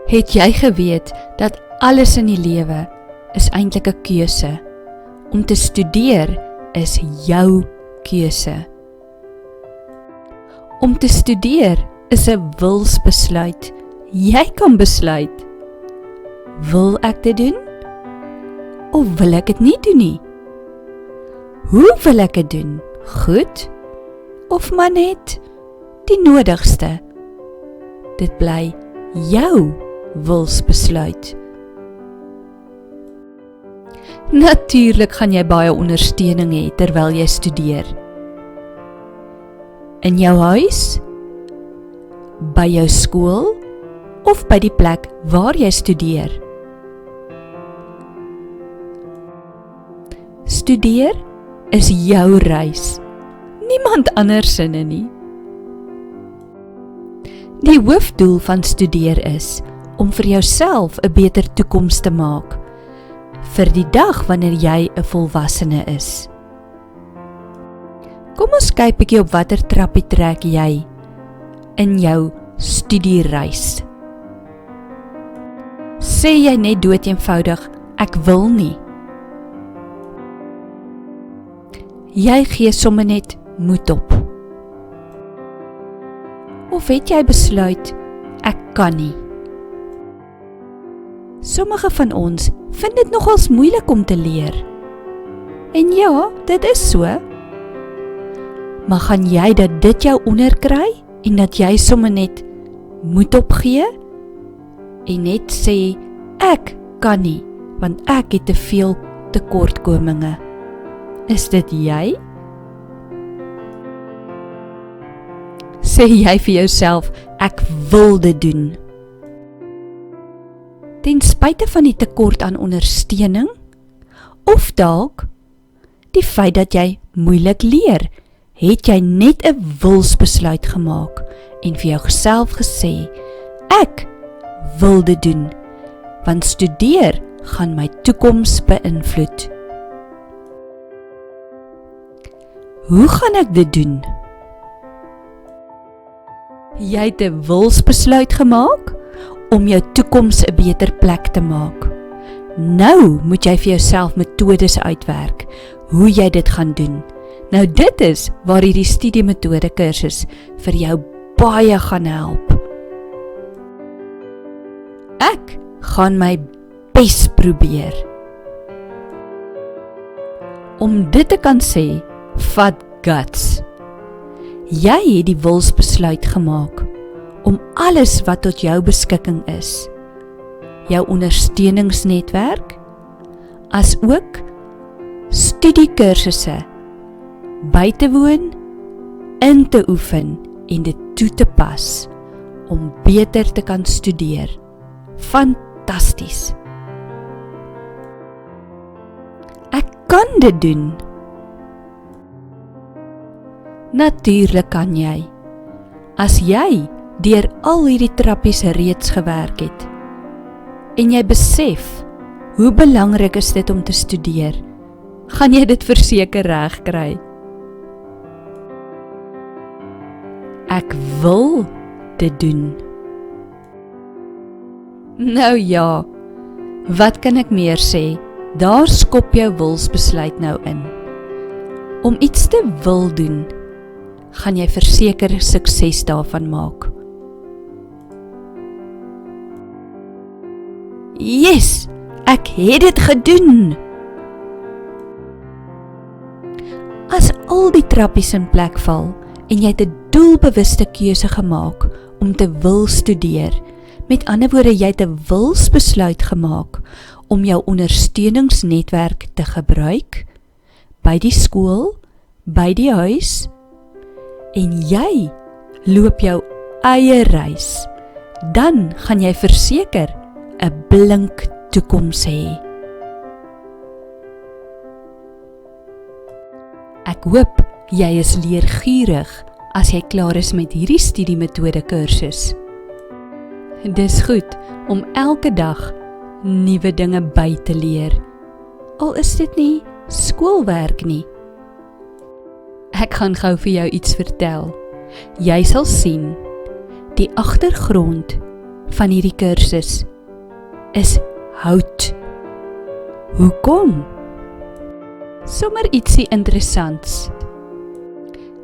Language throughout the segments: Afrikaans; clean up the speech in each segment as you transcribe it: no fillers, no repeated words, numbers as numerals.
Het jy geweet dat alles in die lewe is eintlik 'n keuse? Om te studeer is jou keuse. Om te studeer is 'n wilsbesluit. Jy kan besluit. Wil ek dit doen? Of wil ek dit nie doen nie? Hoe wil ek dit doen? Goed? Of maar net die nodigste? Dit bly jou wilsbesluit. Natuurlik gaan jy baie ondersteuning hê terwyl jy studeer. In jou huis, by jou skool of by die plek waar jy studeer. Studeer is jou reis, niemand anders sinne nie. Die hoofdoel van studeer is om vir jouself 'n beter toekoms te maak, vir die dag wanneer jy 'n volwassene is. Kom ons kyk bietjie op watter trappie trek jy in jou studiereis. Sê jy net doeteenvoudig, ek wil nie. Jy gee sommer net moed op. Of het jy besluit, ek kan nie. Sommige van ons vind dit nogals moeilik om te leer. En ja, dit is so. Maar gaan jy dat dit jou onderkry en dat jy sommer net moed opgee en net sê, ek kan nie, want ek het te veel tekortkominge. Is dit jy? Sê jy vir jouself, ek wil dit doen. Ten spyte van die tekort aan ondersteuning, of dalk die feit dat jy moeilik leer, het jy net 'n wilsbesluit gemaak en vir jouself gesê, ek wil dit doen, want studeer gaan my toekoms beïnvloed. Hoe gaan ek dit doen? Jy het 'n wilsbesluit gemaak om jou toekoms 'n beter plek te maak. Nou moet jy vir jouself metodes uitwerk, hoe jy dit gaan doen. Nou dit is waar hierdie studiemetode kursus vir jou baie gaan help. Ek gaan my bes probeer. Om dit te kan sê, vat guts. Jy het die wilsbesluit gemaak om alles wat tot jou beskikking is, jou ondersteuningsnetwerk, as ook studiekursusse, by te woon, in te oefen en dit toe te pas, om beter te kan studeer. Fantasties! Ek kan dit doen. Natuurlik kan jy. As jy deur al hierdie trappies reeds gewerk het, en jy besef, hoe belangrik is dit om te studeer, gaan jy dit verseker reg kry. Ek wil dit doen. Nou ja, wat kan ek meer sê? Daar skop jou wilsbesluit nou in. Om iets te wil doen, gaan jy verseker sukses daarvan maak. Yes, ek het dit gedoen! As al die trappies in plek val en jy het 'n doelbewuste keuse gemaak om te wil studeer, met ander woorde, jy het 'n wilsbesluit gemaak om jou ondersteuningsnetwerk te gebruik, by die skool, by die huis, en jy loop jou eie reis, dan gaan jy verseker 'n blink toekoms hê. Ek hoop jy is leergierig as jy klaar is met hierdie studiemetode kursus. Dis goed om elke dag nuwe dinge by te leer, al is dit nie skoolwerk nie. Ek gaan gou vir jou iets vertel. Jy sal sien, die agtergrond van hierdie kursus is hout. Hoekom? Sommer ietsie interessants.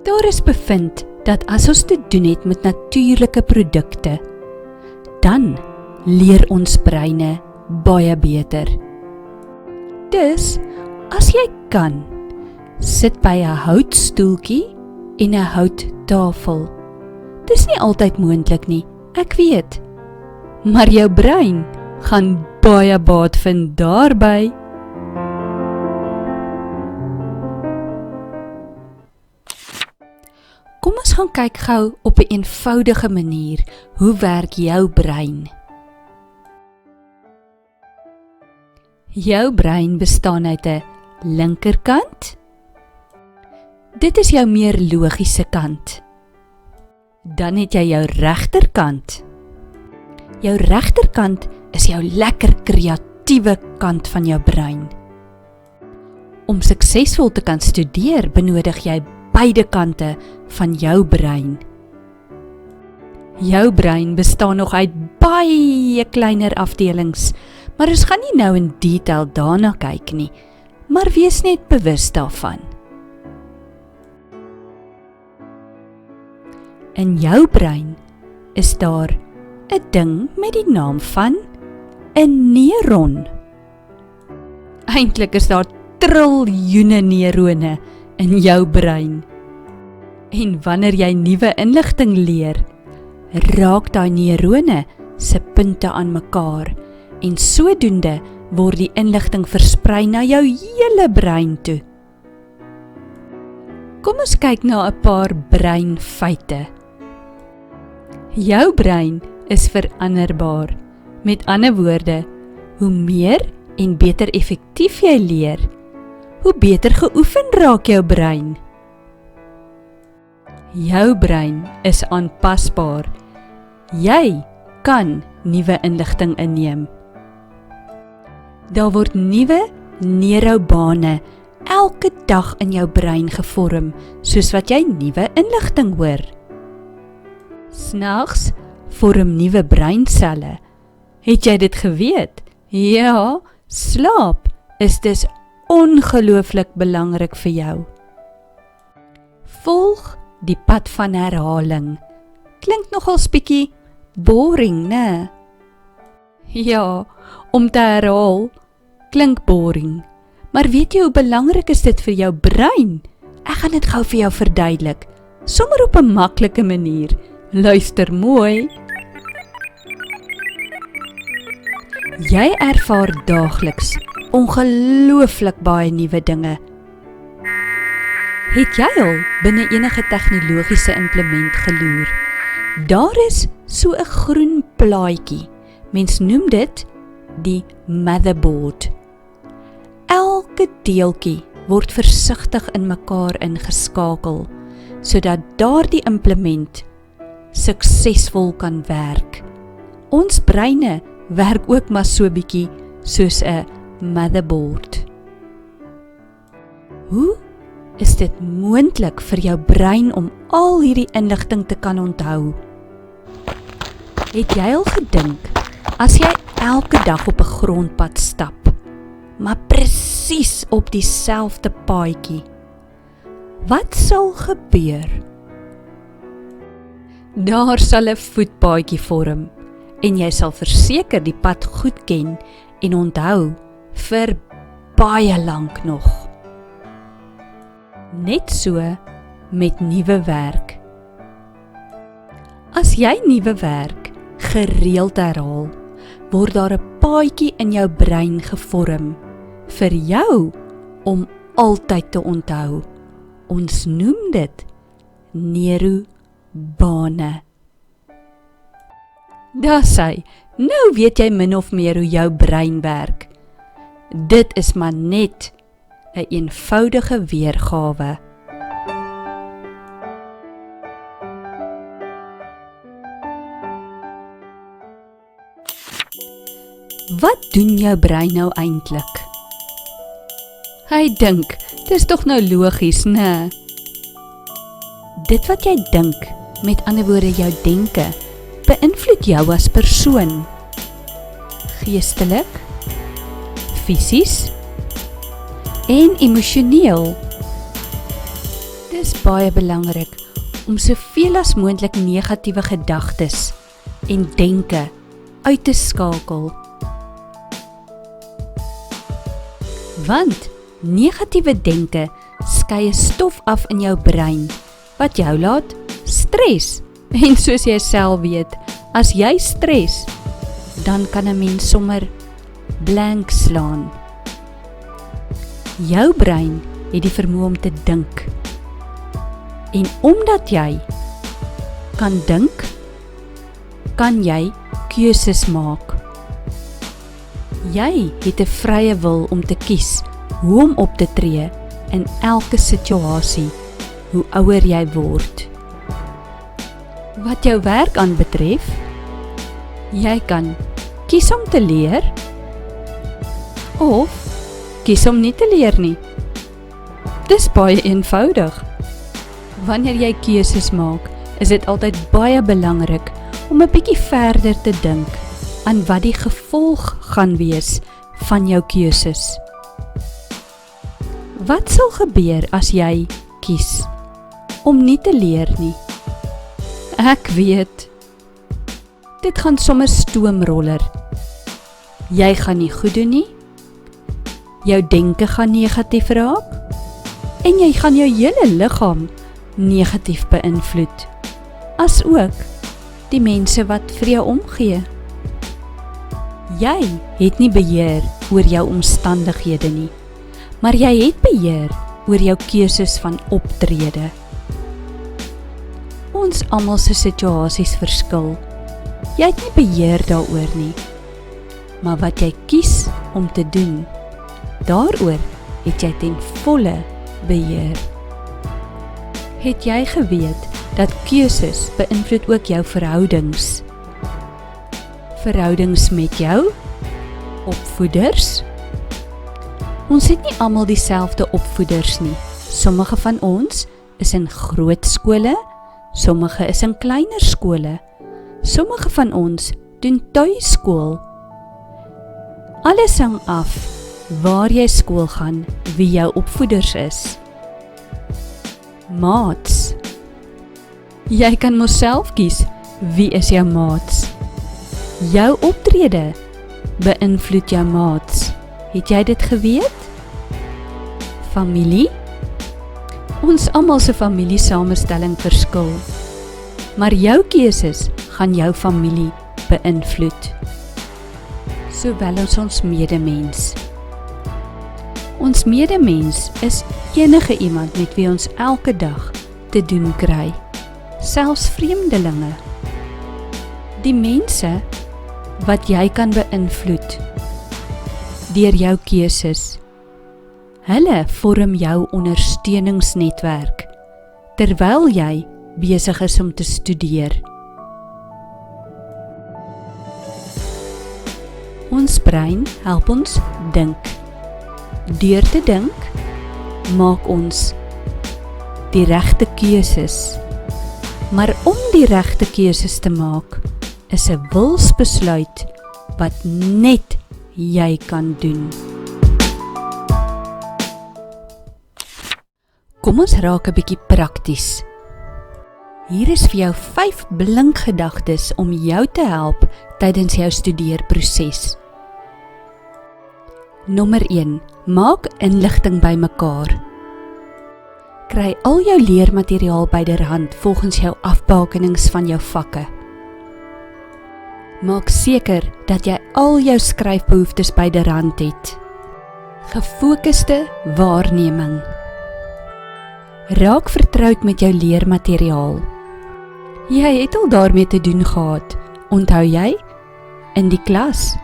Daar is bevind dat as ons te doen het met natuurlike produkte, dan leer ons breine baie beter. Dus, as jy kan, sit by 'n houtstoeltjie en 'n houttafel. Dis nie altyd moontlik nie, ek weet. Maar jou brein gaan baie baat vind daarby. Kom ons gaan kyk gou op 'n eenvoudige manier hoe werk jou brein. Jou brein bestaan uit 'n linkerkant. Dit is jou meer logiese kant. Dan het jy jou regterkant. Jou regterkant is jou lekker kreatiewe kant van jou brein. Om suksesvol te kan studeer, benodig jy beide kante van jou brein. Jou brein bestaan nog uit baie kleiner afdelings, maar ons gaan nie nou in detail daarna kyk nie, maar wees net bewus daarvan. In jou brein is daar 'n ding met die naam van 'n neuron. Eintlik is daar triljoene neurone in jou brein. En wanneer jy nuwe inligting leer, raak daai neurone se punte aan mekaar en sodoende word die inligting versprei na jou hele brein toe. Kom ons kyk na 'n paar breinfeite. Jou brein is veranderbaar. Met ander woorde, hoe meer en beter effektief jy leer, hoe beter geoefen raak jou brein. Jou brein is aanpasbaar. Jy kan nuwe inligting inneem. Daar word nuwe neurobane elke dag in jou brein gevorm, soos wat jy nuwe inligting hoor. Snags vorm nuwe breinselle. Het jy dit geweet? Ja, slaap is dus ongelooflik belangrik vir jou. Volg die pad van herhaling. Klink nogal bietjie boring, né? Ja, om te herhaal klink boring. Maar weet jy hoe belangrik is dit vir jou brein? Ek gaan dit gou vir jou verduidelik, sommer op 'n maklike manier. Luister mooi. Jy ervaar daagliks ongelooflik baie nuwe dinge. Het jy al binne enige tegnologiese implement geloer? Daar is so 'n groen plaatjie. Mens noem dit die motherboard. Elke deeltjie word versigtig in mekaar ingeskakel, sodat daardie implement suksesvol kan werk. Ons breine werk ook maar so bietjie soos 'n motherboard. Hoe is dit moontlik vir jou brein om al hierdie inligting te kan onthou? Het jy al gedink, as jy elke dag op 'n grondpad stap, maar presies op dieselfde paadjie, wat sal gebeur? Daar sal 'n voetpaadjie vorm en jy sal verseker die pad goed ken en onthou vir baie lank nog. Net so met nuwe werk. As jy nuwe werk gereeld herhaal, word daar 'n paadjie in jou brein gevorm vir jou om altyd te onthou. Ons noem dit neurobane. Daar sê, nou weet jy min of meer hoe jou brein werk. Dit is maar net 'n eenvoudige weergawe. Wat doen jou brein nou eintlik? Hy dink, dis tog nou logies, né? Dit wat jy dink, met ander woorde jou denke, beïnvloed jou as persoon? Geestelik, fisies en emosioneel. Dis baie belangrik om soveel as moontlik negatiewe gedagtes en denke uit te skakel. Want negatiewe denke skei stof af in jou brein wat jou laat stres. En soos jy self weet, as jy stres, dan kan 'n mens sommer blank slaan. Jou brein het die vermoë om te dink. En omdat jy kan dink, kan jy keuses maak. Jy het 'n vrye wil om te kies hoe om op te tree in elke situasie, hoe ouer jy word. Wat jou werk aanbetref, jy kan kies om te leer of kies om nie te leer nie. Dis baie eenvoudig. Wanneer jy keuses maak, is dit altyd baie belangrik om 'n bietjie verder te dink aan wat die gevolg gaan wees van jou keuses. Wat sal gebeur as jy kies om nie te leer nie? Ek weet, dit gaan sommer stoomroller. Jy gaan nie goed doen nie, jou denke gaan negatief raak, en jy gaan jou hele liggaam negatief beïnvloed, as ook die mense wat vir jou omgee. Jy het nie beheer oor jou omstandighede nie, maar jy het beheer oor jou keuses van optrede. Ons almal se situasies verskil. Jy het nie beheer daaroor nie, maar wat jy kies om te doen, daaroor het jy ten volle beheer. Het jy geweet dat keuses beïnvloed ook jou verhoudings? Verhoudings met jou opvoeders? Ons het nie almal dieselfde opvoeders nie. Sommige van ons is in groot skole, sommige is in kleiner skole. Sommige van ons doen tuiskool. Alles hang af waar jy skool gaan, wie jou opvoeders is. Maats. Jy kan mos self kies wie is jou maats. Jou optrede beïnvloed jou maats. Het jy dit geweet? Familie? Ons almal se familiesamestelling verskil, maar jou keuses gaan jou familie beïnvloed, sowel as ons medemens. Ons medemens is enige iemand met wie ons elke dag te doen kry, selfs vreemdelinge. Die mense wat jy kan beïnvloed deur jou keuses, hulle vorm jou ondersteuningsnetwerk, terwyl jy besig is om te studeer. Ons brein help ons dink. Deur te dink, maak ons die regte keuses. Maar om die regte keuses te maak, is 'n wilsbesluit wat net jy kan doen. Kom ons raak 'n bietjie prakties. Hier is vir jou 5 blink gedagtes om jou te help tydens jou studeerproses. Nommer 1. Maak inligting bymekaar. Kry al jou leermateriaal byderhand volgens jou afbakenings van jou vakke. Maak seker dat jy al jou skryfbehoeftes byderhand het. Gefokusde waarneming. Raak vertroud met jou leermateriaal. Jy het al daarmee te doen gehad, onthou jy? In die klas,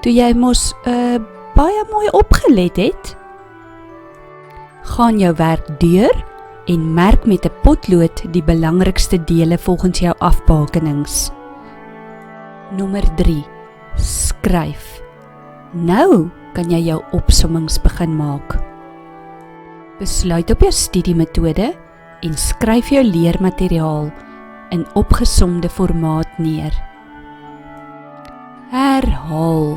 toe jy mos baie mooi opgelet het. Gaan jou werk deur en merk met 'n potlood die belangrikste dele volgens jou afbakenings. Nommer 3. Skryf. Nou kan jy jou opsommings begin maak. Besluit op jou studiemetode en skryf jou leermateriaal in opgesomde formaat neer. Herhaal.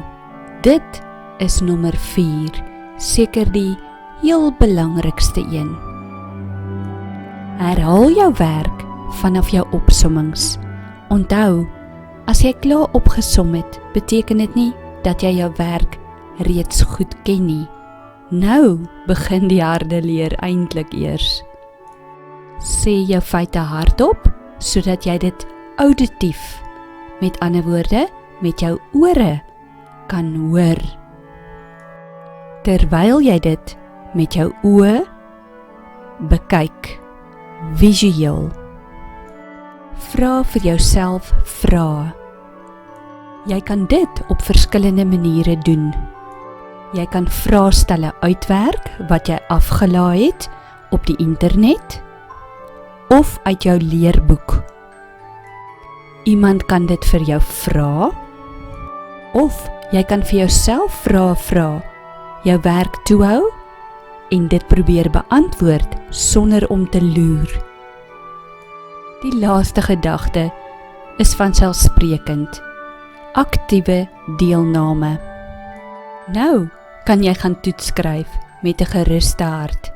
Dit is nommer 4, seker die heel belangrikste een. Herhaal jou werk vanaf jou opsommings. Onthou, as jy klaar opgesom het, beteken dit nie dat jy jou werk reeds goed ken nie. Nou begin die harde leer eintlik eers. Sê jou feite hardop, sodat jy dit auditief, met ander woorde, met jou ore, kan hoor. Terwyl jy dit met jou oë bekyk, visueel. Vra vir jouself vrae. Jy kan dit op verskillende maniere doen. Jy kan vraestelle uitwerk wat jy afgelaai het op die internet of uit jou leerboek. Iemand kan dit vir jou vra of jy kan vir jouself vra, jou werk toehou en dit probeer beantwoord sonder om te loer. Die laaste gedagte is vanselfsprekend, aktiewe deelname. Nou kan jy gaan toets skryf met 'n geruste hart.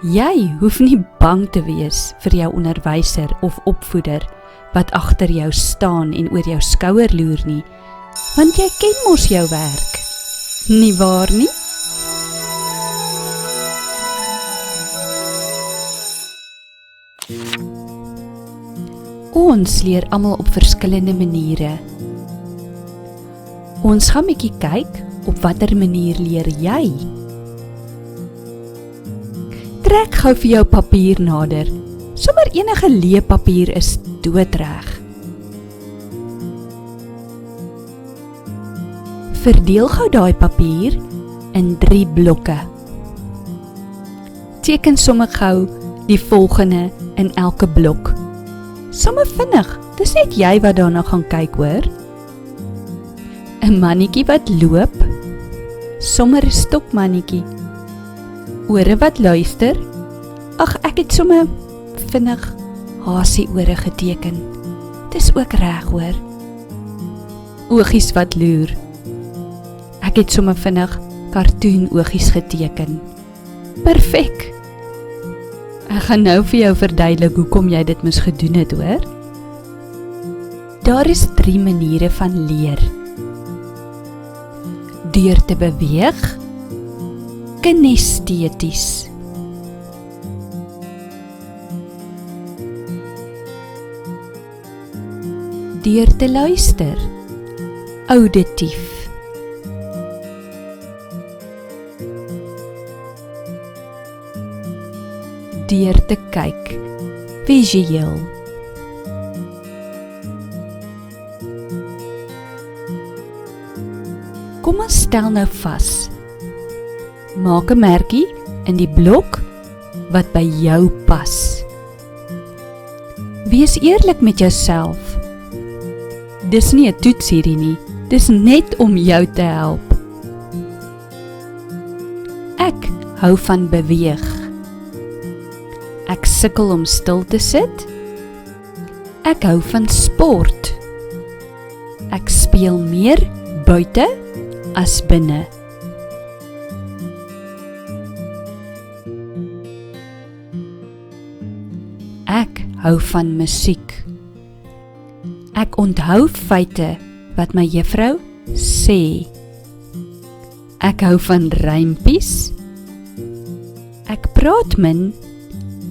Jy hoef nie bang te wees vir jou onderwyser of opvoeder wat agter jou staan en oor jou skouer loer nie, want jy ken mos jou werk. Nie waar nie? Ons leer almal op verskillende maniere. Ons gaan 'n bietjie kyk op watter manier leer jy. Trek gou vir jou papier nader. Sommer enige leepapier is doodreg. Verdeel gou daai papier in 3 blokke. Teken sommer gou die volgende in elke blok. Sommer vinnig, dis net jy wat daarna gaan kyk hoor. 'n Mannetjie wat loop, sommer 'n stokmannetjie. Ore wat luister, ag ek het sommer vinnig hasie ore geteken. Dis ook reg hoor. Oogies wat loer, ek het sommer vinnig cartoon oogies geteken. Perfek. Ek gaan nou vir jou verduidelik hoekom jy dit mis gedoen het hoor. Daar is 3 maniere van leer. Deur te beweeg, kinesteties. Deur te luister, auditief. Deur te kyk, visueel. Kom ons stel nou vas. Maak 'n merkie in die blok wat by jou pas. Wees eerlik met jouself. Dis nie 'n toets hierdie nie, dis net om jou te help. Ek hou van beweeg. Ek sukkel om stil te sit. Ek hou van sport. Ek speel meer buite as binne. Ek hou van musiek. Ek onthou feite wat my juffrou sê. Ek hou van rympies. Ek praat min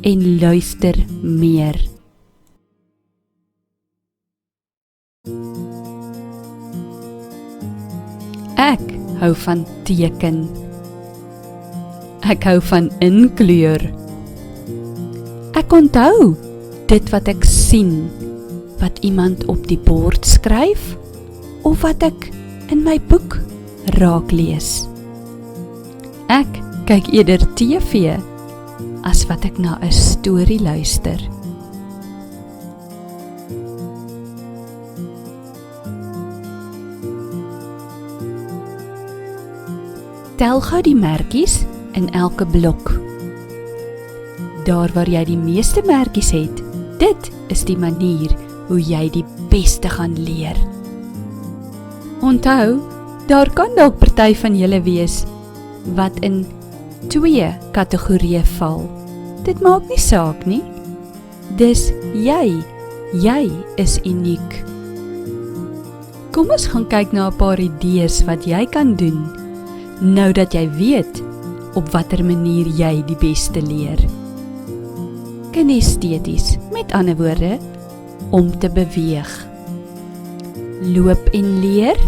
en luister meer. Ek hou van teken. Ek hou van inkleur. Ek onthou dit wat ek sien, wat iemand op die bord skryf, of wat ek in my boek raak lees. Ek kyk eerder TV, as wat ek na 'n storie luister. Tel gou die merkies in elke blok. Daar waar jy die meeste merkies het, Dit is die manier hoe jy die beste gaan leer. Onthou, daar kan dalk party van julle wees wat in 2 kategorieë val. Dit maak nie saak nie. Dis jy is uniek. Kom ons gaan kyk na 'n paar idees wat jy kan doen, nou dat jy weet op watter manier jy die beste leer. Kinesteties, met ander woorde, om te beweeg. Loop en leer.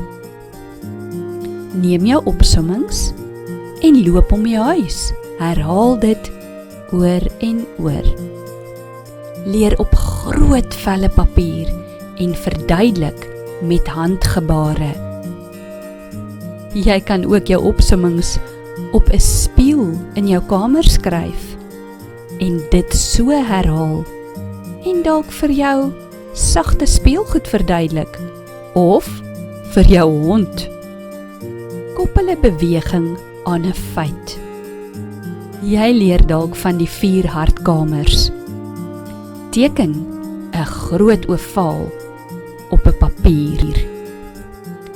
Neem jou opsommings en loop om jou huis. Herhaal dit oor en oor. Leer op groot velle papier en verduidelik met handgebare. Jy kan ook jou opsommings op 'n spieël in jou kamer skryf en dit so herhaal en dalk vir jou sagte speelgoed verduidelik of vir jou hond. Koppel 'n beweging aan 'n feit. Jy leer dalk van die 4 hartkamers. Teken 'n groot ovaal op 'n papier.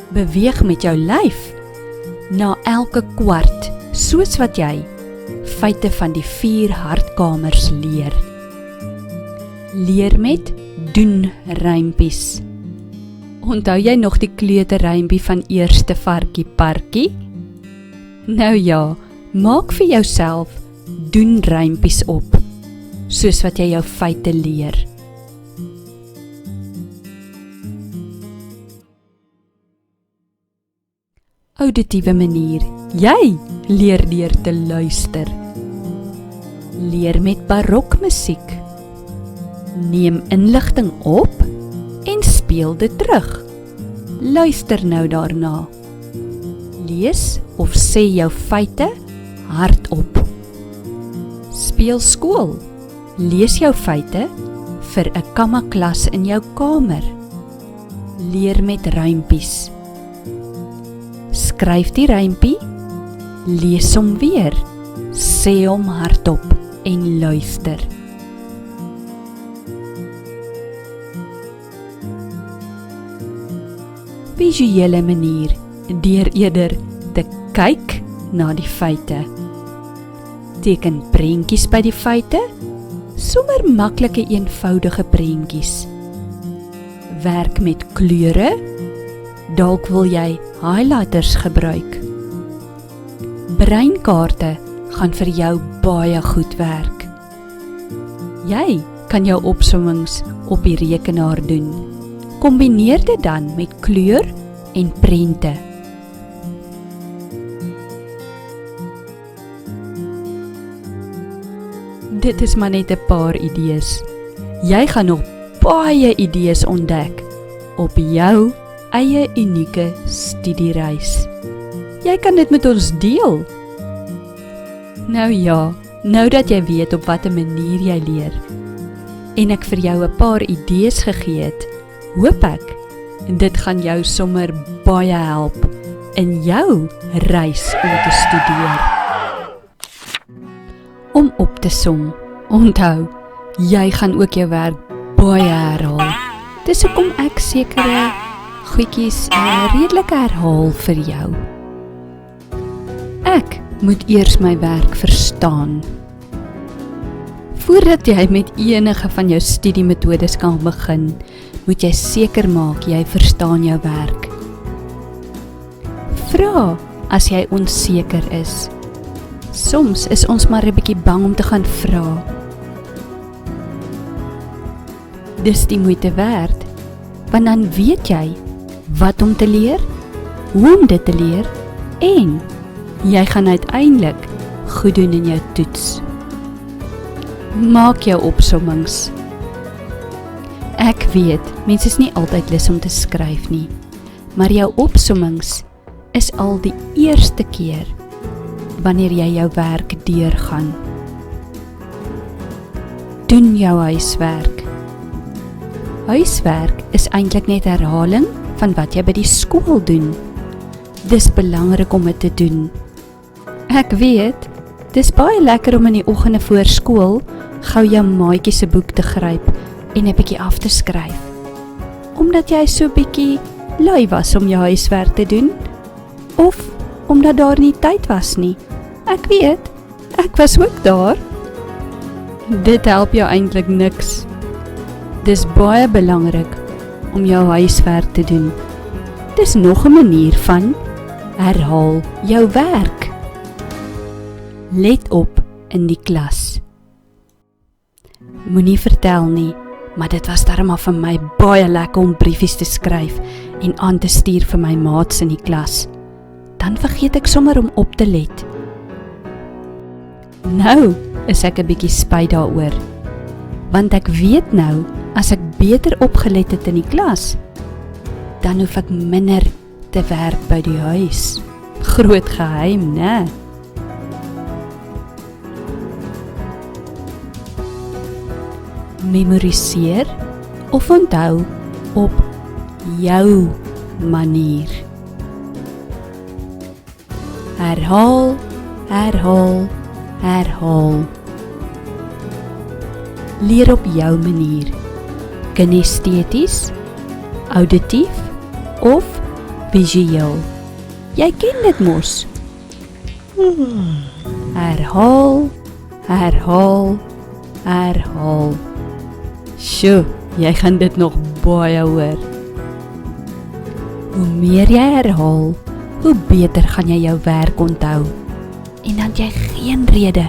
Beweeg met jou lyf na elke kwart, soos wat jy feite van die 4 hartkamers leer. Leer met doen rympies. Onthou jy nog die kleuterrympie van eerste varkie parkie? Nou ja, maak vir jouself doen rympies op, soos wat jy jou feite leer. Auditiewe manier. Jy leer deur te luister. Leer met barokmusiek. Neem inligting op en speel dit terug. Luister nou daarna. Lees of sê jou feite hardop. Speel skool. Lees jou feite vir 'n kammaklas in jou kamer. Leer met rympies. Skryf die rympie, lees hom weer, sê hom hardop en luister. Visuele manier, deur eerder te kyk na die feite. Teken prentjies by die feite, sommer maklike eenvoudige prentjies. Werk met kleure, dalk wil jy highlighters gebruik. Breinkaarte gaan vir jou baie goed werk. Jy kan jou opsommings op die rekenaar doen. Kombineer dit dan met kleur en prente. Dit is maar net 'n paar idees. Jy gaan nog baie idees ontdek op jou eie unieke studiereis. Jy kan dit met ons deel. Nou ja, nou dat jy weet op watter manier jy leer en ek vir jou 'n paar idees gegee het, hoop ek dit gaan jou sommer baie help in jou reis om te studeer. Om op te som, onthou, jy gaan ook jou werk baie herhaal. Dis hoekom ek sekere goedjies redelik herhaal vir jou. Ek moet eers my werk verstaan. Voordat jy met enige van jou studiemetodes kan begin, moet jy seker maak jy verstaan jou werk. Vra as jy onseker is. Soms is ons maar 'n bietjie bang om te gaan vra. Dis die moeite werd, want dan weet jy wat om te leer, hoe om dit te leer en jy gaan uiteindelik goed doen in jou toets. Maak jou opsommings. Ek weet, mense is nie altyd lus om te skryf nie, maar jou opsommings is al die eerste keer wanneer jy jou werk deurgaan. Doen jou huiswerk. Huiswerk is eintlik net herhaling van wat jy by die skool doen. Dis belangrik om dit te doen. Ek weet, dis baie lekker om in die oggende voor skool gou jou maatjie se boek te gryp en 'n bietjie af te skryf. Omdat jy so bietjie lui was om jou huiswerk te doen, of omdat daar nie tyd was nie. Ek weet, ek was ook daar. Dit help jou eintlik niks. Dis baie belangrik om jou huiswerk te doen. Dis nog 'n manier van herhaal jou werk. Let op in die klas. Moenie vertel nie, maar dit was darm vir my baie lekker om briefies te skryf en aan te stuur vir my maats in die klas. Dan vergeet ek sommer om op te let. Nou is ek 'n bietjie spyt daaroor, want ek weet nou, as ek beter opgelet het in die klas, dan hoef ek minder te werk by die huis. Groot geheim, né? Memoriseer of onthou op jou manier. Herhaal, herhaal, herhaal. Leer op jou manier. Kinesteties, auditief of visueel. Jy ken dit mos. Herhaal, herhaal, herhaal. Sjoe, jy gaan dit nog baie hoor. Hoe meer jy herhaal, hoe beter gaan jy jou werk onthou. En dan jy geen rede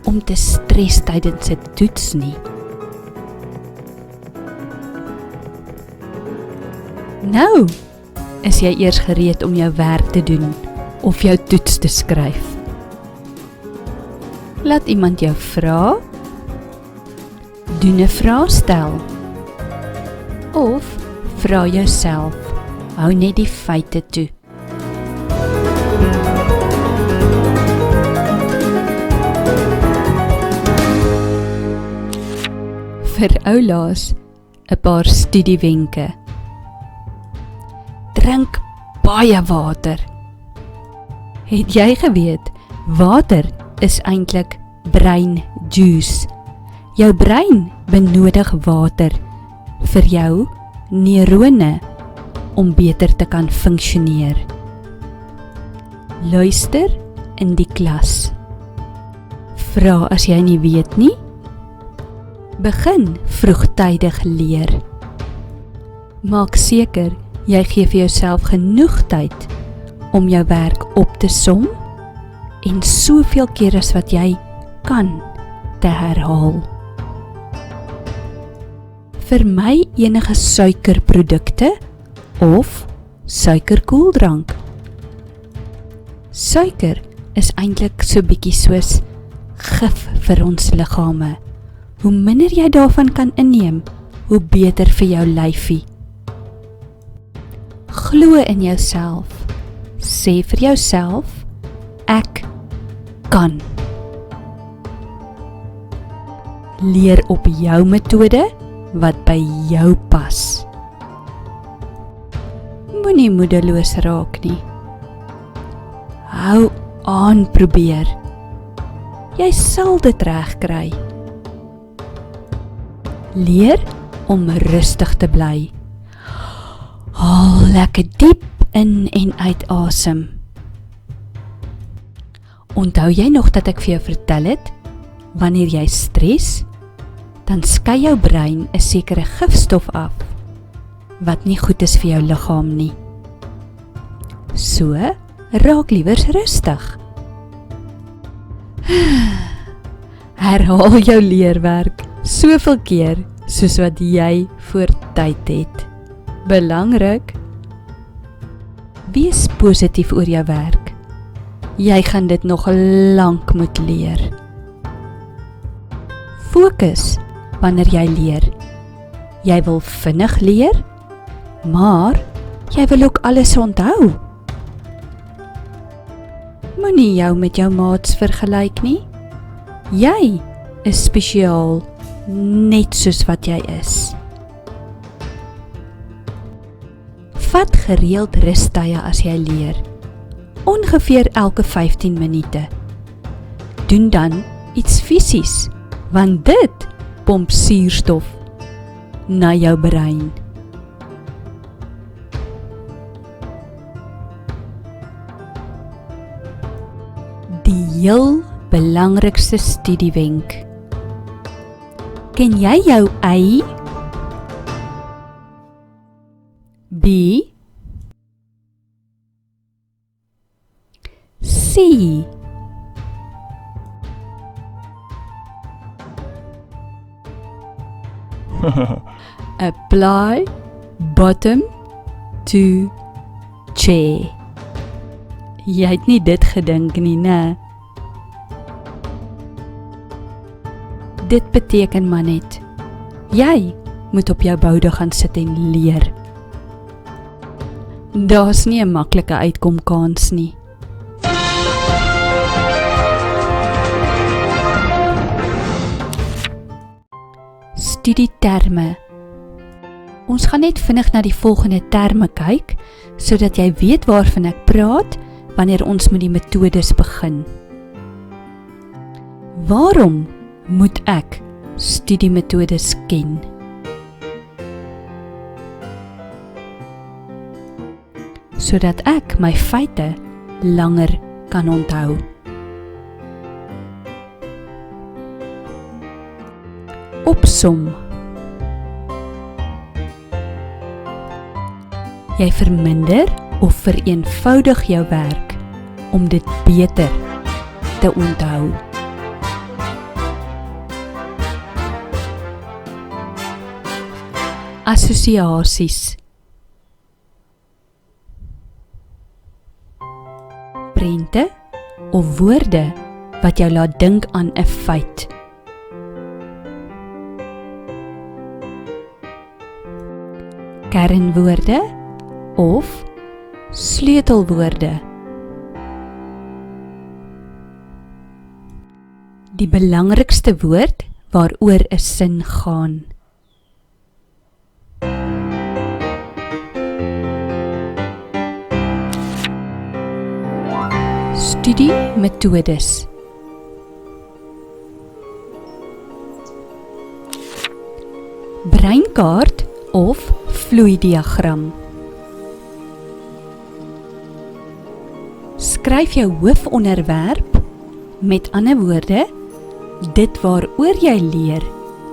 om te stres tydens 'n toets nie. Nou is jy eers gereed om jou werk te doen of jou toets te skryf. Laat iemand jou vra, doen 'n vraestel of vra jouself, hou net die feite toe. Vir oulaas 'n paar studiewenke. Drink baie water. Het jy geweet, water is eintlik breinjuice. Jou brein benodig water vir jou neurone om beter te kan funksioneer. Luister in die klas. Vra as jy nie weet nie. Begin vroegtydig leer. Maak seker jy gee vir jouself genoeg tyd om jou werk op te som en soveel keer as wat jy kan te herhaal. Vermy enige suikerprodukte of suikerkoeldrank. Suiker is eintlik so bietjie soos gif vir ons liggame. Hoe minder jy daarvan kan inneem, hoe beter vir jou lyfie. Glo in jouself. Sê vir jouself, ek kan. Leer op jou metode wat by jou pas. Moenie moedeloos raak nie. Hou aan probeer. Jy sal dit regkry. Leer om rustig te bly. Haal lekker diep in en uit asem. Onthou jy nog dat ek vir jou vertel het, wanneer jy stres, dan skei jou brein 'n sekere gifstof af, wat nie goed is vir jou liggaam nie. So, raak liewers rustig. Herhaal jou leerwerk soveel keer soos wat jy voor tyd het. Belangrik. Wees positief oor jou werk. Jy gaan dit nog lank moet leer. Fokus wanneer jy leer. Jy wil vinnig leer, maar jy wil ook alles onthou. Moenie jou met jou maats vergelyk nie. Jy is spesiaal, net soos wat jy is. Vat gereeld rustye as jy leer, ongeveer elke 15 minute. Doen dan iets fisies, want dit pomp suurstof. na jou brein. Die heel belangrikste studiewenk. Ken jy jou Y? B, C, apply bottom to chair. Jy het nie dit gedink nie, né? Dit beteken maar net, jy moet op jou boude gaan sit en leer. Daar's nie 'n maklike uitkomkans nie. Studieterme. Ons gaan net vinnig na die volgende terme kyk, sodat jy weet waarvan ek praat, wanneer ons met die metodes begin. Waarom moet ek studiemetodes ken? Sodat ek my feite langer kan onthou. Opsom. Jy verminder of vereenvoudig jou werk om dit beter te onthou. Assosiasies. Prente of woorde wat jou laat dink aan 'n feit. Kernwoorde of sleutelwoorde. Die belangrikste woord waaroor 'n sin gaan. Studiemetodes. Breinkaart of vloeidiagram. Skryf jou hoofonderwerp, met ander woorde, dit waaroor jy leer,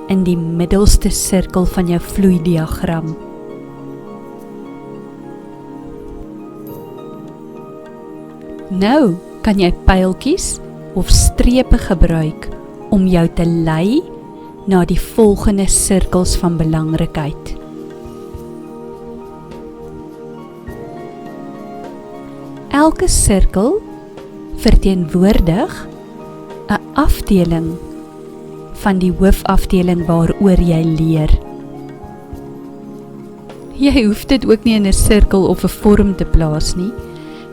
in die middelste sirkel van jou vloeidiagram. Nou kan jy pyltjies of strepe gebruik om jou te lei na die volgende sirkels van belangrikheid. Elke sirkel verteenwoordig 'n afdeling van die hoofafdeling waaroor jy leer. Jy hoef dit ook nie in 'n sirkel of 'n vorm te plaas nie.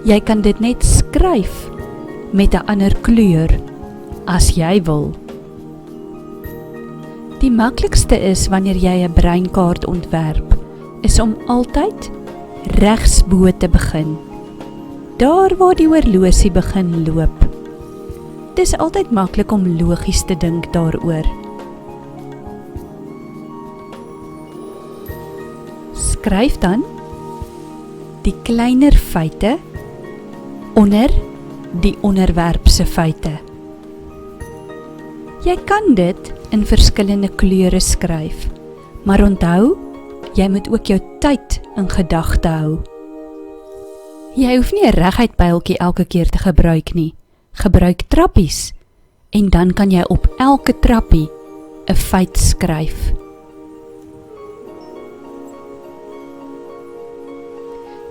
Jy kan dit net skryf met 'n ander kleur as jy wil. Die maklikste is wanneer jy 'n breinkaart ontwerp, is om altyd regsbo te begin. Daar waar die horlosie begin loop. Dis altyd maklik om logies te dink daaroor. Skryf dan die kleiner feite onder die onderwerp se feite. Jy kan dit in verskillende kleure skryf, maar onthou, jy moet ook jou tyd in gedagte hou. Jy hoef nie 'n reguit pyltjie elke keer te gebruik nie. Gebruik trappies en dan kan jy op elke trappie 'n feit skryf.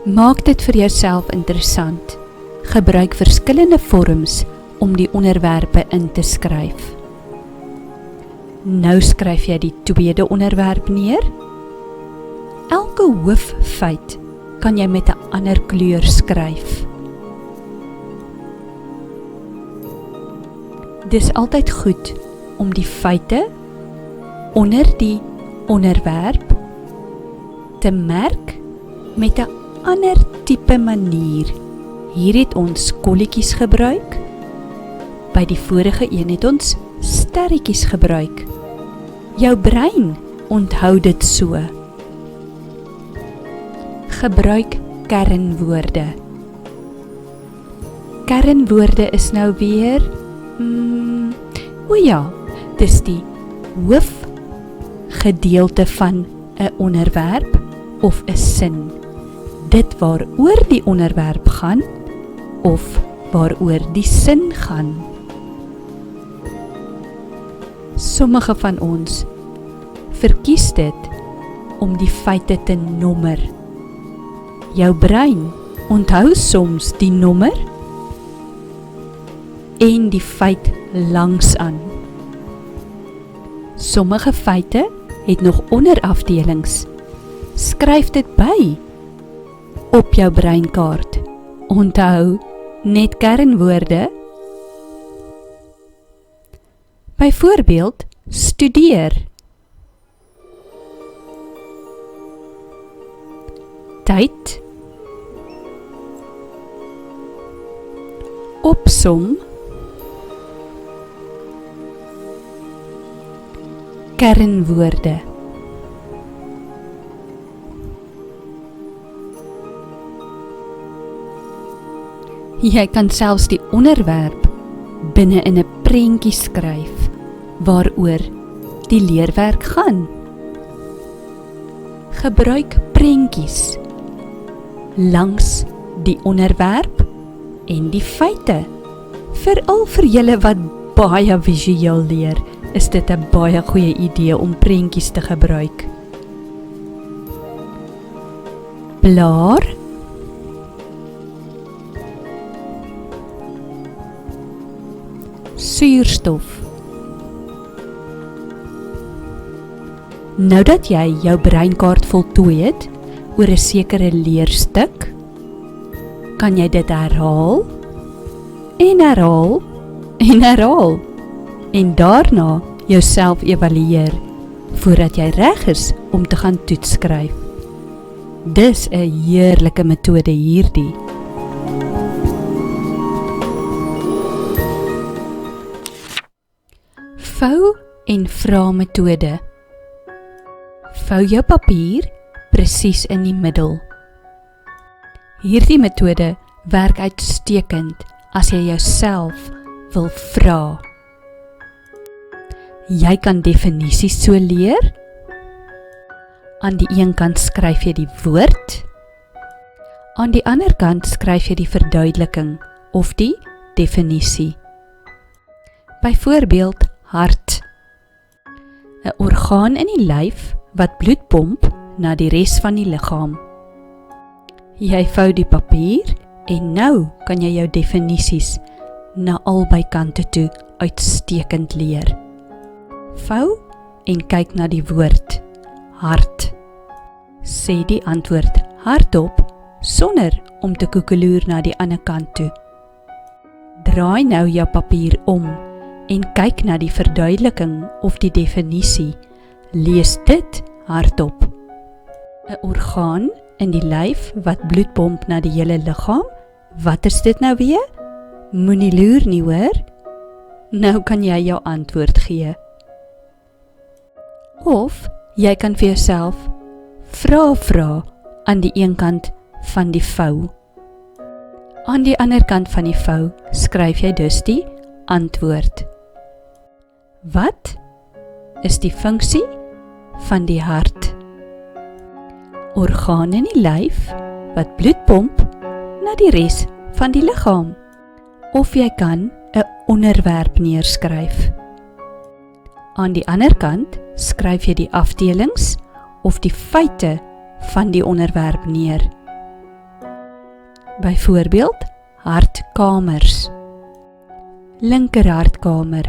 Maak dit vir jouself interessant. Gebruik verskillende vorms om die onderwerpe in te skryf. Nou skryf jy die tweede onderwerp neer. Elke hooffeit kan jy met 'n ander kleur skryf. Dis altyd goed om die feite onder die onderwerp te merk met 'n ander tipe manier. Hier het ons kolletjies gebruik. By die vorige een het ons sterretjies gebruik. Jou brein onthou dit so. Gebruik kernwoorde. Kernwoorde is nou weer, dis die hoofgedeelte van 'n onderwerp of 'n sin. Dit waaroor die onderwerp gaan of waaroor die sin gaan. Sommige van ons verkies dit om die feite te nommer. Jou brein onthou soms die nommer en die feit langsaan. Sommige feite het nog onderafdelings. Skryf dit by op jou breinkaart. Onthou net kernwoorde. Byvoorbeeld, studeer. Tyd. Opsom. Kernwoorde. Jy kan selfs die onderwerp binne in 'n prentjie skryf waaroor die leerwerk gaan. Gebruik prentjies langs die onderwerp en die feite. Veral vir julle wat baie visueel leer, is dit 'n baie goeie idee om prentjies te gebruik. Blaar. Suurstof. Nou dat jy jou breinkaart voltooi het oor 'n sekere leerstuk, kan jy dit herhaal en herhaal en herhaal en daarna jouself evalueer voordat jy reg is om te gaan toets skryf. Dis 'n heerlike metode hierdie. Vou en vra metode. Vou jou papier presies in die middel. Hierdie metode werk uitstekend as jy jouself wil vra. Jy kan definisies so leer. Aan die een kant skryf jy die woord, aan die ander kant skryf jy die verduideliking of die definisie. Byvoorbeeld, hart. 'n orgaan in die lyf wat bloed pomp na die res van die liggaam. Jy vou die papier en nou kan jy jou definisies na albei kante toe uitstekend leer. Vou en kyk na die woord hart. Sê die antwoord hardop sonder om te koekeloer na die ander kant toe. Draai nou jou papier om en kyk na die verduideliking of die definisie. Lees dit hardop. 'n orgaan in die lyf wat bloed pomp na die hele liggaam. Wat is dit nou weer? Moenie loer nie, hoor. Nou kan jy jou antwoord gee. Of jy kan vir jouself vra aan die een kant van die vou. Aan die ander kant van die vou skryf jy dus die antwoord. Wat is die funksie van die hart? Orgaan in die lyf wat bloed pomp na die res van die liggaam. Of jy kan 'n onderwerp neerskryf. Aan die ander kant skryf jy die afdelings of die feite van die onderwerp neer. Byvoorbeeld, hartkamers. Linker hartkamer,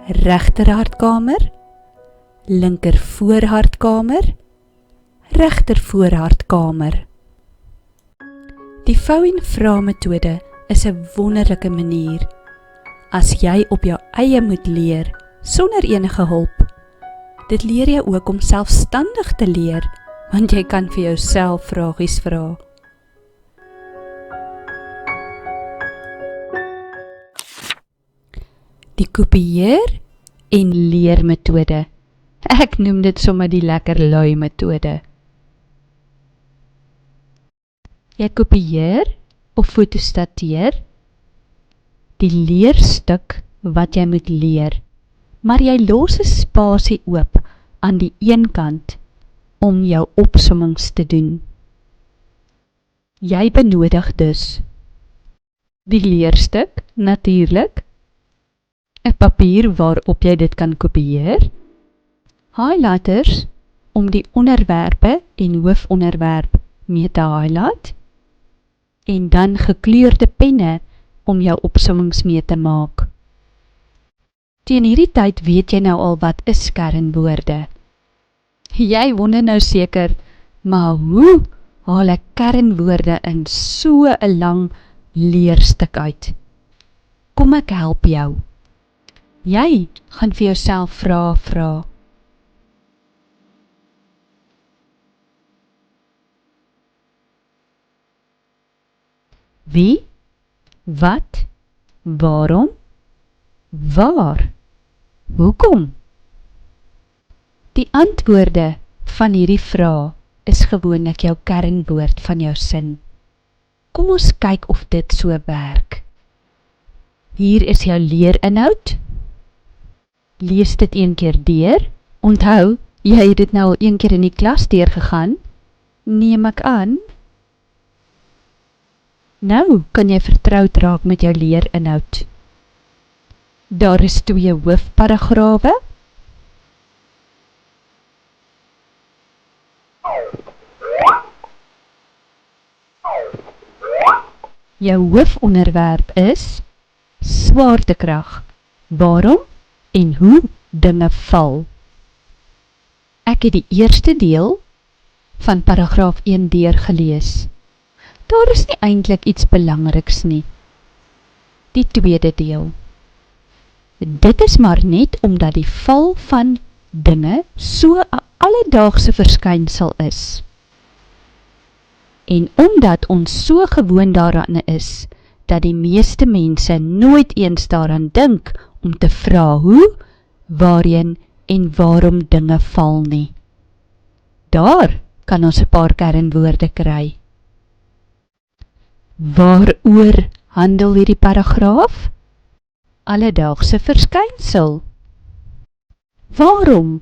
regter hartkamer, linker voorhartkamer, regter voorhartkamer. Die vou en vra metode is 'n wonderlike manier as jy op jou eie moet leer sonder enige hulp. Dit leer jy ook om selfstandig te leer, want jy kan vir jouself vragies vra. Die kopieer en leer metode. Ek noem dit sommer die lekker lui metode. Jy kopieer of fotostateer die leerstuk wat jy moet leer, maar jy los 'n spasie oop aan die een kant om jou opsommings te doen. Jy benodig dus die leerstuk, natuurlik, 'n papier waarop jy dit kan kopieer, highlighters om die onderwerpe en hoofonderwerp mee te highlight, en dan gekleurde penne om jou opsommings mee te maak. Teen hierdie tyd weet jy nou al wat is kernwoorde. Jy wonder nou seker, maar hoe haal ek kernwoorde in so 'n lang leerstuk uit? Kom ek help jou. Jy gaan vir jouself vra. Wie, wat, waarom, waar, hoekom? Die antwoorde van hierdie vrae is gewoonlik jou kernwoord van jou sin. Kom ons kyk of dit so werk. Hier is jou leerinhoud. Lees dit een keer deur. Onthou, jy het dit nou al een keer in die klas deurgegaan. Neem ek aan. Nou kan jy vertroud raak met jou leerinhoud. Daar is 2 hoofparagrawe. Jou hoofonderwerp is swaartekrag, waarom en hoe dinge val. Ek het die eerste deel van paragraaf 1 deurgelees. Daar is nie eintlik iets belangriks nie. Die tweede deel. Dit is maar net omdat die val van dinge so 'n alledaagse verskynsel is. En omdat ons so gewoond daaraan is, dat die meeste mense nooit eens daaraan dink om te vra hoe, waarheen en waarom dinge val nie. Daar kan ons 'n paar kernwoorde kry. Waaroor handel hierdie paragraaf? Alledaagse verskynsel. Waarom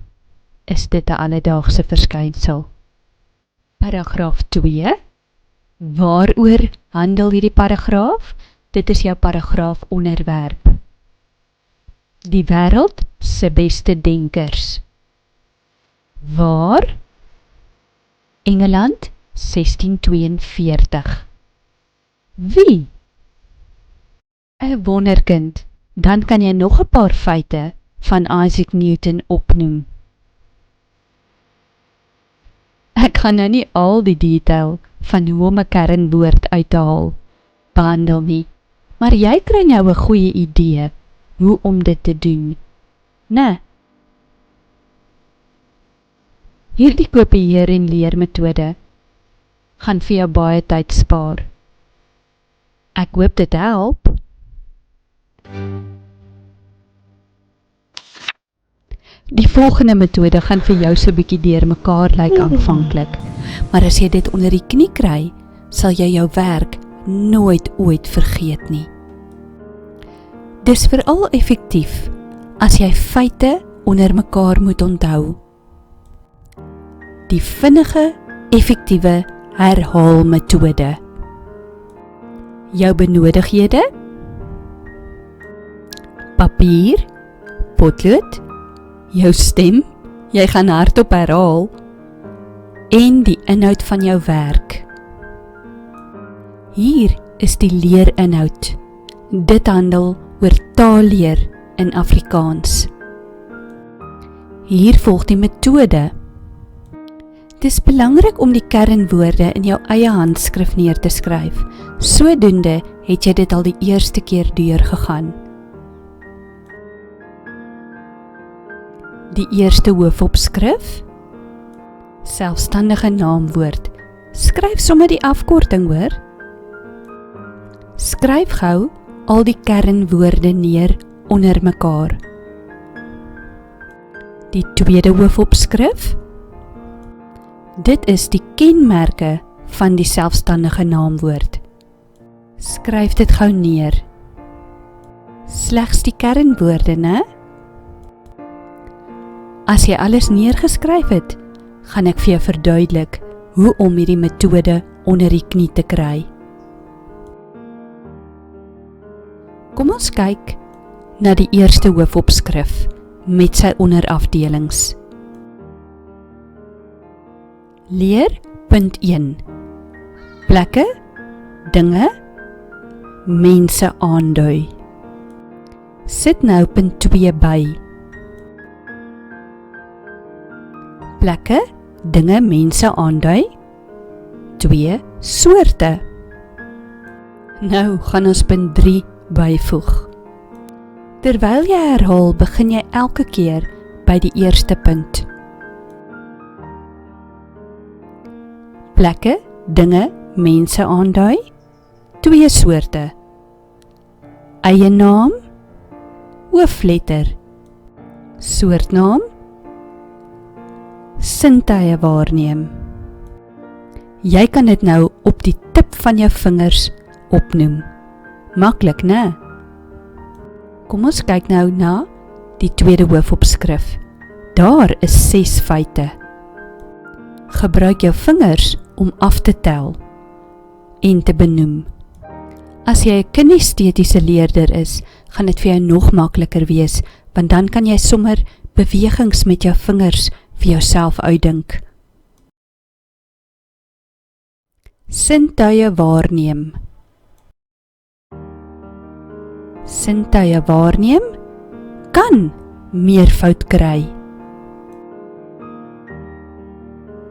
is dit 'n alledaagse verskynsel? Paragraaf 2. Waaroor handel hierdie paragraaf? Dit is jou paragraaf onderwerp. Die wêreld se beste denkers. Waar? Engeland 1642. Wie? 'n wonderkind. Dan kan jy nog 'n paar feite van Isaac Newton opnoem. Ek gaan nou nie al die detail van hoe om 'n kernwoord uit te haal behandel nie, maar jy kry nou 'n goeie idee hoe om dit te doen, né? Hierdie kopieer en leer metode gaan vir jou baie tyd spaar. Ek hoop dit help. Die volgende metode gaan vir jou so bietjie deurmekaar lyk aanvanklik, maar as jy dit onder die knie kry, sal jy jou werk nooit ooit vergeet nie. Dis veral effektief as jy feite onder mekaar moet onthou. Die vinnige, effektiewe herhaalmetode. Jou benodighede: papier, potlood, jou stem, jy gaan hardop herhaal, en die inhoud van jou werk. Hier is die leerinhoud. Dit handel oor taalleer in Afrikaans. Hier volg die metode. Het is belangrik om die kernwoorde in jou eie handskrif neer te skryf. Sodoende het jy dit al die eerste keer deurgegaan. Die eerste hoofopskrif, selfstandige naamwoord. Skryf sommer die afkorting hoor. Skryf gou al die kernwoorde neer onder mekaar. Die tweede hoofopskrif. Dit is die kenmerke van die selfstandige naamwoord. Skryf dit gou neer. Slegs die kernwoorde, né? As jy alles neergeskryf het, gaan ek vir jou verduidelik hoe om hierdie metode onder die knie te kry. Kom ons kyk na die eerste hoofopskrif met sy onderafdelings. Leer punt 1. Plekke, dinge, mense aandui. Sit nou punt 2 by. Plekke, dinge, mense aandui. 2 soorte. Nou gaan ons punt 3 byvoeg. Terwyl jy herhaal, begin jy elke keer by die eerste punt. Plekke, dinge, mense aandui. 2 soorte. Eienaam, hoofletter. Soortnaam, sintuie waarneem. Jy kan dit nou op die tip van jou vingers opnoem. Maklik, né? Kom ons kyk nou na die tweede hoofopskrif. Daar is 6 feite. Gebruik jou vingers om af te tel en te benoem. As jy 'n kinestetiese leerder is, gaan dit vir jou nog makliker wees, want dan kan jy sommer bewegings met jou vingers vir jouself uitdink. Sintuie waarneem. Sintuie waarneem kan meervoud kry.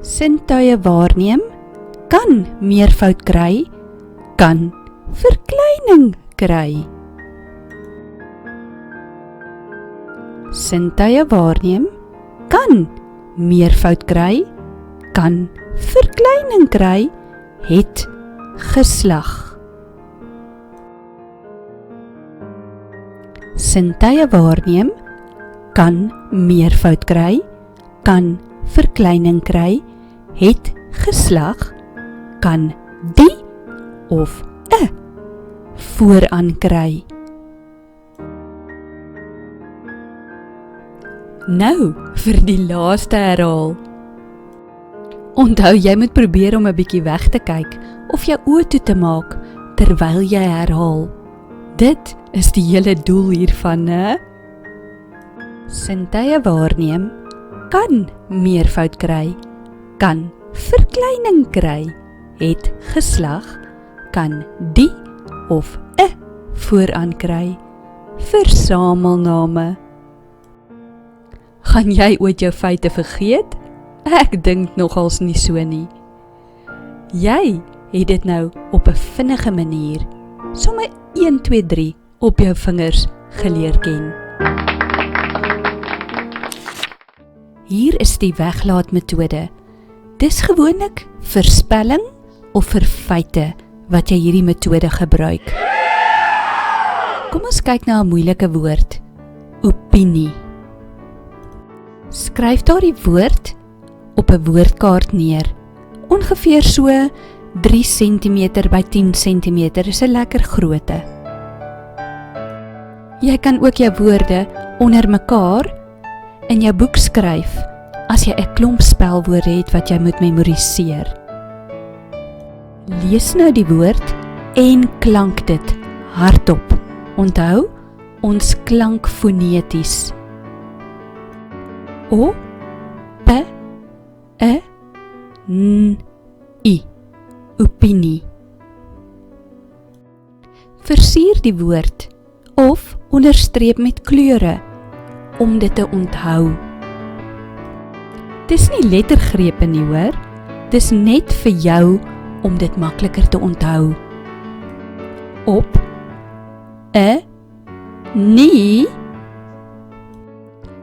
Sintuie waarneem kan meervoud kry, kan verkleining kry. Sintuie waarneem kan meervoud kry, kan verkleining kry, het geslag. Sintuie waarneem kan meervoud kry, kan verkleining kry, het geslag, kan die of 'n vooraan kry. Nou vir die laaste herhaal. Onthou, jy moet probeer om 'n bietjie weg te kyk of jou oë toe te maak terwyl jy herhaal. Dit is die hele doel hiervan, né? Sintuie waarneem kan meervoud kry, kan verkleining kry, het geslag, kan die of 'n vooraan kry, versamelname. Gaan jy ooit jou feite vergeet? Ek dink nogals nie so nie. Jy het dit nou op 'n vinnige manier, somme 1, 2, 3 op jou vingers geleer ken. Hier is die weglaatmetode. Dis gewoonlik vir spelling of vir feite wat jy hierdie metode gebruik. Kom ons kyk na 'n moeilike woord. Opinie. Skryf daardie woord op 'n woordkaart neer. Ongeveer so 3 cm by 10 cm is 'n lekker grootte. Jy kan ook jou woorde onder mekaar in jou boek skryf as jy 'n klomp spelwoorde het wat jy moet memoriseer. Lees nou die woord en klank dit hardop. Onthou, ons klank foneties. O, P, E, N, I. Opinie. Versier die woord of onderstreep met kleure om dit te onthou. Dis nie lettergrepe nie, hoor. Dis net vir jou om dit makliker te onthou. Op, 'n, nie.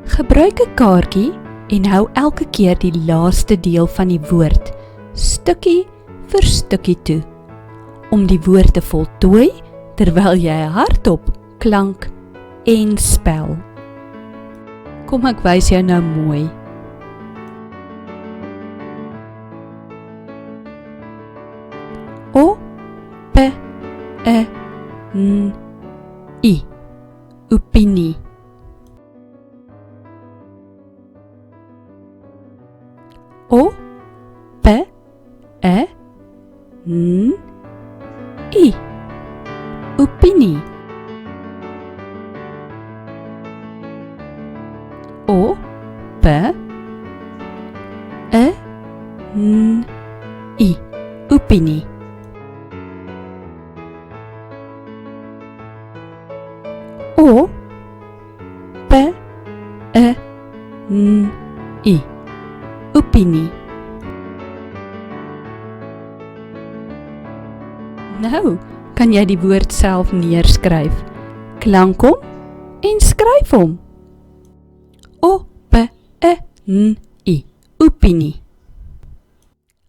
Gebruik 'n kaartjie en hou elke keer die laaste deel van die woord stukkie vir stukkie toe, om die woord te voltooi terwyl jy hardop klank en spel. Kom ek wys jou nou mooi. O, P, E, N, I. Opinie. O, P, E, N, I. Opinie. O, P, E, N, I. Opinie. O, P, E, N, I. Opinie. Nou, kan jy die woord self neerskryf. Klank hom en skryf hom. O, P, E, N, I. Opinie.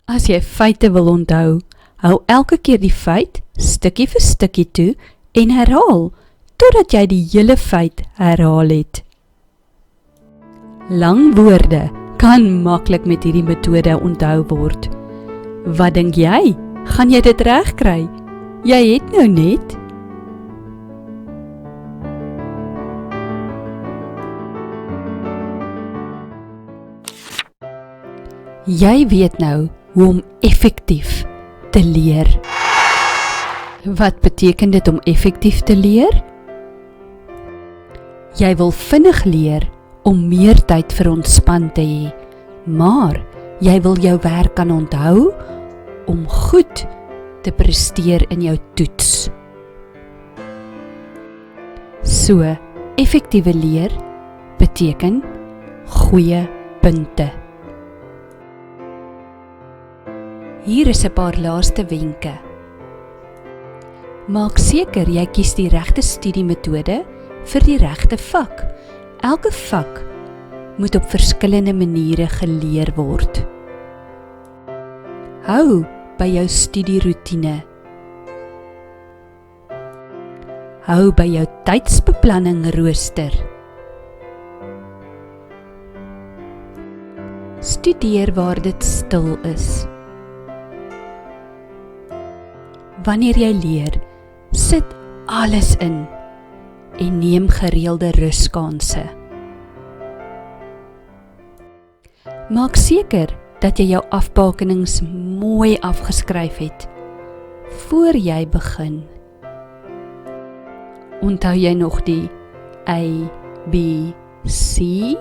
As jy feite wil onthou, hou elke keer die feit stukkie vir stukkie toe en herhaal, totdat jy die hele feit herhaal het. Lang woorde kan maklik met hierdie metode onthou word. Wat dink jy? Gaan jy dit reg kry? Jy het nou net. Jy weet nou hoe om effektief te leer. Wat beteken dit om effektief te leer? Jy wil vinnig leer om meer tyd vir ontspan te hê, maar jy wil jou werk kan onthou om goed te presteer in jou toets. So, effektiewe leer beteken goeie punte. Hier is 'n paar laaste wenke. Maak seker jy kies die regte studiemetode vir die regte vak. Elke vak moet op verskillende maniere geleer word. Hou by jou studieroetine. Hou by jou tydsbeplanning rooster. Studeer waar dit stil is. Wanneer jy leer, sit alles in en neem gereelde ruskanse. Maak seker dat jy jou afbakenings mooi afgeskryf het voor jy begin. Onthou jy nog die A, B, C?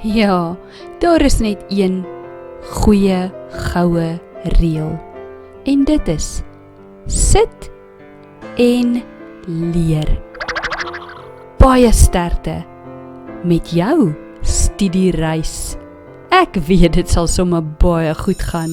Ja, daar is net een goeie, goue reël. En dit is, sit en leer. Baie sterkte met jou studiereis. Ek weet dit sal sommer baie goed gaan.